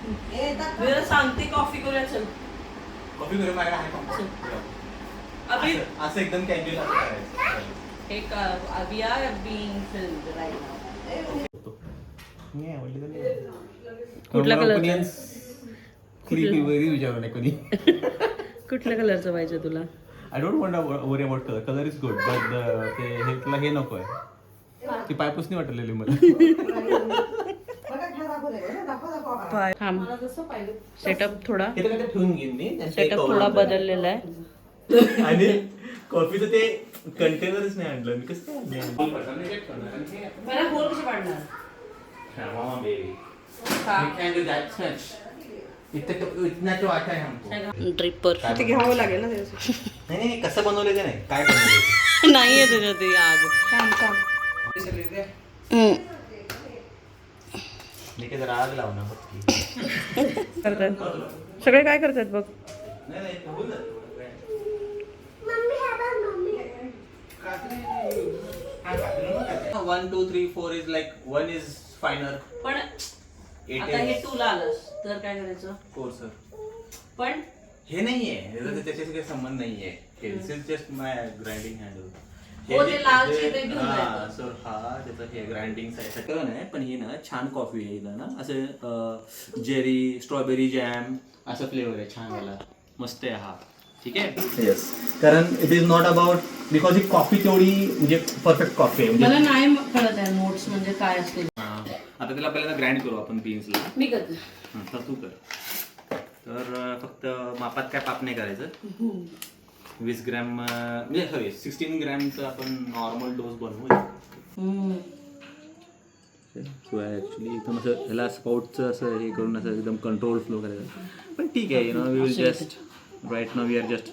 मी सांगते कॉफी करूया चल. कॉफी करून माझ्या आहे अभी असं एकदम कॅज्युअल असं करायचं. एक we are being filmed right now. कुठल्या कलरचं? कुठल्या कलरचं पाहिजे तुला? I don't want worry about colour. Colour is good but ते हेला हे नको आहे. ती पायपुसणी वाटलेली मला. सेटअप थोडा हे तर काय ते ठेवून घेईन मी. सेटअप थोडा बदललेला आहे. आणि कॉफीचं ते कंटेनरच नाही आणलं मी. कसं काय मला बोल कसं पाडणार? ड्रिपर ते घ्यावं लागेल ना नाही कसं बनवलं ते नाही काय बनवलं नाहीये तुझ्या ते आग. मी काय जरा आग लाव ना बघ. करतात सगळे काय करतात बघ. नाही होऊन जातं. 1 2 3 4 इज लाईक 1 इज फायनल. पण आता हे टूला आलंस तर काय करायचं? 4 सर. पण हे नाहीये त्याच्याशी काही संबंध नाहीये. This is just my grinding handle. हो ते लाल चिरे घेऊन जायचं. सर हा त्याचं हे ग्राइंडिंग साईड नाही पण हे ना छान कॉफी आहे ना असं जेरी स्ट्रॉबेरी जॅम असं फ्लेवर आहे छान वाला मस्त आहे हा. ठीक आहे. येस कारण it is not about because he coffee तेवढी म्हणजे परफेक्ट कॉफी आहे. मला नाही कळत आहे नोट्स म्हणजे काय असते. आता त्याला पहिल्यांदा ग्राइंड करू आपण बीन्सला. मी करते. तर तू कर. तर फक्त मापात काय पाप नाही करायचं. 20 ग्रॅम म्हणजे सॉरी 16 ग्रॅमचं आपण नॉर्मल डोस बनवू. सो ॲक्च्युली एकदम असं ह्याला स्पाउटचं असं हे करून असं एकदम कंट्रोल फ्लो करायचं. पण ठीक आहे we will just write now we are just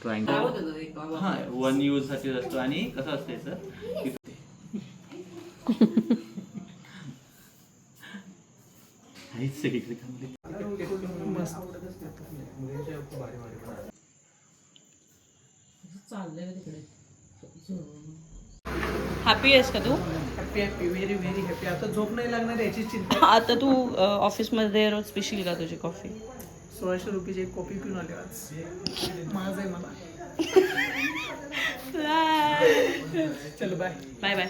trying. हां 1 यूजसाठी असतो आणि कसं असतं याचं हॅपी आहेस का तू? Happy happy very very happy. आता झोप नाही लागणार याची चिंता. आता तू ऑफिसमध्ये रोज पिशील का तुझी कॉफी? 1600 रुपयाची एक कॉफी पिऊन आले आज. माझं आहे मला. चल बाय बाय बाय.